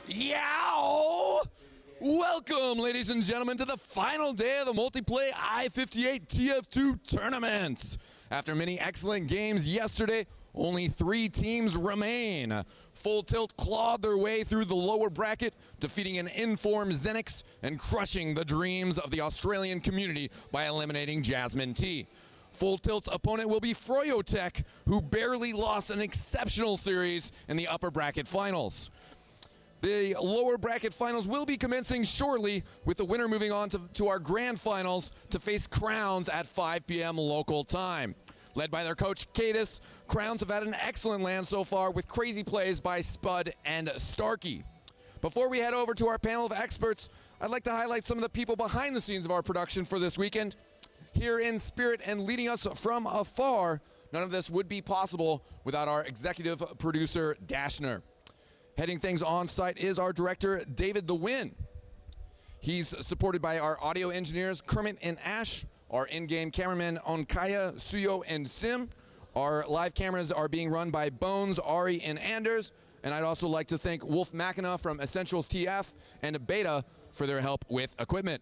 Yow! Welcome, ladies and gentlemen, to the final day of the multiplayer i58 TF2 tournament. After many excellent games yesterday, only 3 teams remain. Full Tilt clawed their way through the lower bracket, defeating an informed Xenix and crushing the dreams of the Australian community by eliminating Jasmine T. Full Tilt's opponent will be WARHURYEAH, who barely lost an exceptional series in the upper bracket finals. The lower bracket finals will be commencing shortly, with the winner moving on to our grand finals to face Crowns at 5 p.m. local time. Led by their coach, Cadis, Crowns have had an excellent land so far with crazy plays by Spud and Starkey. Before we head over to our panel of experts, I'd like to highlight some of the people behind the scenes of our production for this weekend. Here in spirit and leading us from afar, none of this would be possible without our executive producer, Dashner. Heading things on site is our director, David the Win. He's supported by our audio engineers, Kermit and Ash, our in-game cameramen, Onkaya, Suyo, and Sim. Our live cameras are being run by Bones, Ari, and Anders. And I'd also like to thank Wolf Machina from Essentials TF and Beta for their help with equipment.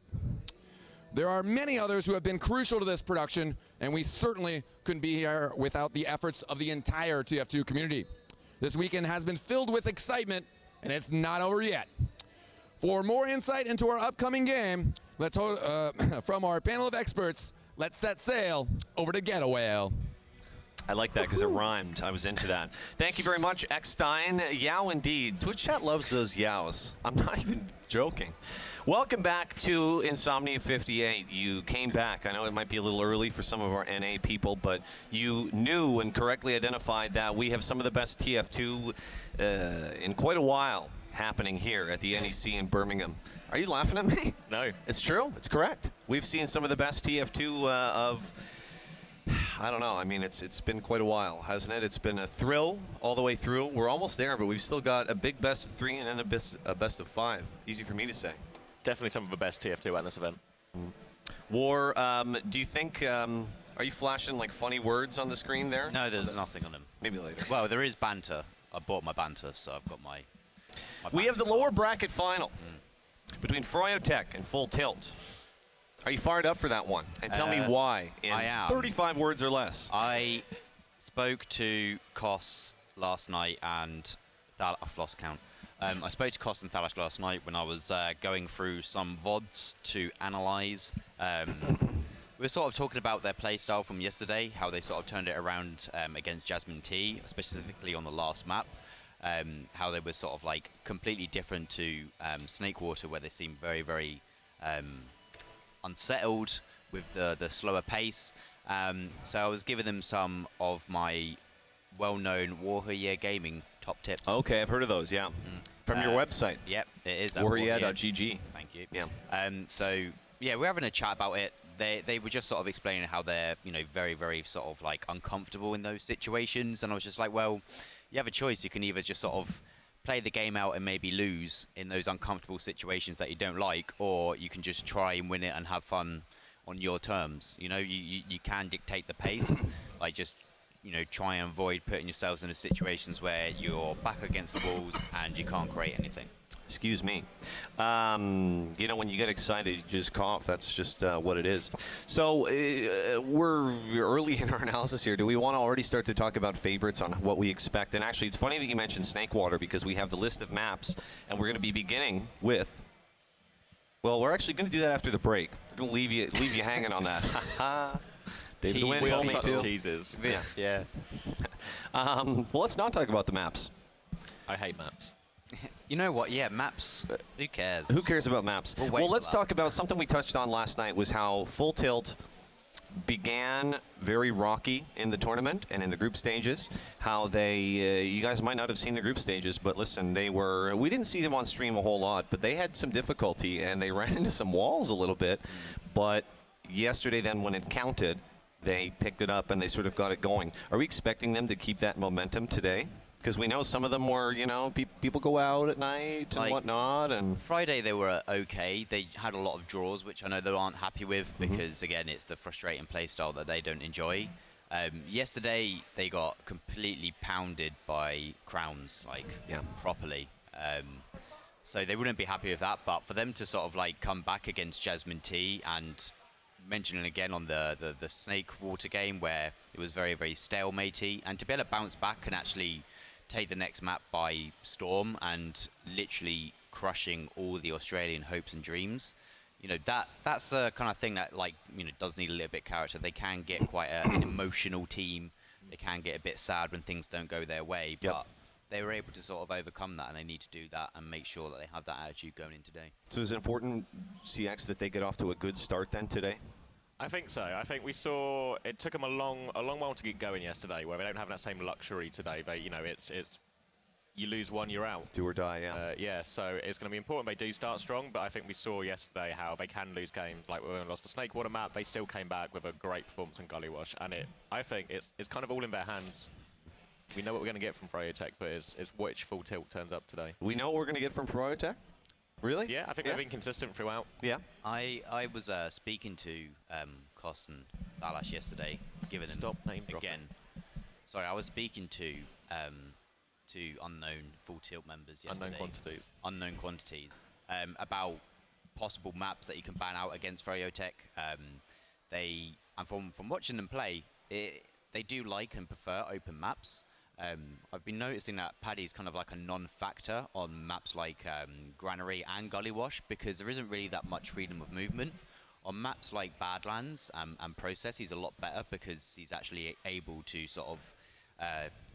There are many others who have been crucial to this production, and we certainly couldn't be here without the efforts of the entire TF2 community. This weekend has been filled with excitement, and it's not over yet. For more insight into our upcoming game, from our panel of experts, let's set sail over to Getawhale. I like that because it rhymed. I was into that. Thank you very much, eXtine. Yow indeed. Twitch chat loves those yows. I'm not even joking. Welcome back to i58. You came back. I know it might be a little early for some of our NA people, but you knew and correctly identified that we have some of the best TF2 in quite a while happening here at the NEC in Birmingham. Are you laughing at me? No. It's true. It's correct. We've seen some of the best TF2 of... I don't know. I mean, it's been quite a while, hasn't it? It's been a thrill all the way through. We're almost there, but we've still got a big best of 3 and then a best of 5. Easy for me to say. Definitely some of the best TF2 at this event. War, do you think, are you flashing like funny words on the screen there? No, there's nothing on them. Maybe later. Well, there is banter. I bought my banter, so I've got my we have the lower bracket final between WARHURYEAH and Full Tilt. Are you fired up for that one? And tell me why in 35 words or less. I spoke to Kos last night and I've lost count. I spoke to Kos and Thalash last night when I was going through some VODs to analyze. We were sort of talking about their playstyle from yesterday, how they sort of turned it around against Jasmine T, specifically on the last map. How they were sort of like completely different to Snakewater, where they seemed very, very unsettled with the slower pace. So I was giving them some of my well-known WARHURYEAH gaming top tips. Okay, I've heard of those, yeah. From your website. Yep, it is. WARHURYEAH.gg. Thank you. Yeah. So, yeah, we're having a chat about it. They were just sort of explaining how they're, very, very sort of like uncomfortable in those situations. And I was just like, well, you have a choice. You can either just sort of play the game out and maybe lose in those uncomfortable situations that you don't like, or you can just try and win it and have fun on your terms. You can dictate the pace, like just try and avoid putting yourselves in situations where you're back against the walls and you can't create anything. Excuse me. When you get excited, you just cough. That's just what it is. So we're early in our analysis here. Do we want to already start to talk about favorites on what we expect? And actually, it's funny that you mentioned Snakewater, because we have the list of maps, and we're going to be beginning with... Well, we're actually going to do that after the break. We're going to leave you hanging on that. David the Wind told me to. Teasers. Yeah. Well, let's not talk about the maps. I hate maps. You know what? Yeah, maps. Who cares? Who cares about maps? Well, let's talk about something we touched on last night, was how Full Tilt began very rocky in the tournament and in the group stages. How they, you guys might not have seen the group stages, but listen, we didn't see them on stream a whole lot, but they had some difficulty and they ran into some walls a little bit. But yesterday then, when it counted, they picked it up and they sort of got it going. Are we expecting them to keep that momentum today? Because we know some of them were, people go out at night and whatnot. And Friday they were okay. They had a lot of draws, which I know they aren't happy with because, again, it's the frustrating play style that they don't enjoy. Yesterday they got completely pounded by Crowns, properly. So they wouldn't be happy with that. But for them to sort of like come back against Jasmine T and mentioning again on the Snake Water game where it was very, very stalematey, and to be able to bounce back and actually take the next map by storm and literally crushing all the Australian hopes and dreams, you know, that's the kind of thing that, like, you know, does need a little bit of character. They can get quite an emotional team. They can get a bit sad when things don't go their way, but they were able to sort of overcome that, and they need to do that and make sure that they have that attitude going in today. So is it important, CX, that they get off to a good start then today? I think so. I think we saw it took them a long while to get going yesterday, where they don't have that same luxury today. They, you know, it's you lose one, you're out. Do or die, yeah. Yeah, so it's going to be important they do start strong, but I think we saw yesterday how they can lose games. Like when we lost the Snake Water map, they still came back with a great performance in Gully Wash, and I think it's kind of all in their hands. We know what we're going to get from WARHURYEAH, but it's which full tilt turns up today. We know what we're going to get from WARHURYEAH? Really? Yeah, I think they've been consistent throughout. Yeah. I was speaking to Kos and Thalash yesterday, giving them name dropping. again. Sorry, I was speaking to unknown full tilt members yesterday. Unknown quantities. About possible maps that you can ban out against WARHURYEAH. And from watching them play, they do like and prefer open maps. I've been noticing that Paddy's kind of like a non-factor on maps like Granary and Gully Wash, because there isn't really that much freedom of movement. On maps like Badlands and Process, he's a lot better because he's actually able to sort of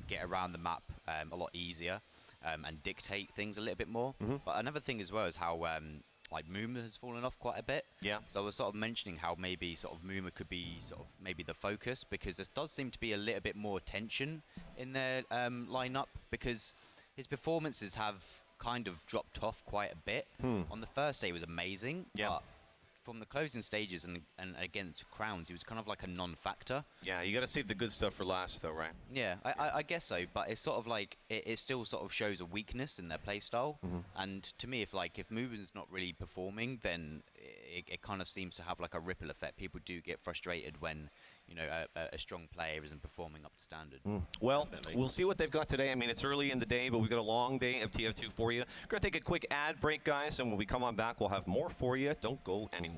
get around the map a lot easier and dictate things a little bit more. But another thing as well is how like Muma has fallen off quite a bit. Yeah. So I was sort of mentioning how maybe sort of Muma could be sort of maybe the focus, because there does seem to be a little bit more tension in their lineup, because his performances have kind of dropped off quite a bit. On the first day, it was amazing. Yeah. But from the closing stages and against Crowns, he was kind of like a non-factor. Yeah, you got to save the good stuff for last, though, right? Yeah, I guess so, but it's sort of like it still sort of shows a weakness in their playstyle. And to me, if Muben's not really performing, then it kind of seems to have like a ripple effect. People do get frustrated when, you know, a strong player isn't performing up to standard. Well, we'll see what they've got today. I mean, it's early in the day, but we've got a long day of TF2 for you. We're going to take a quick ad break, guys, and when we come on back, we'll have more for you. Don't go anywhere.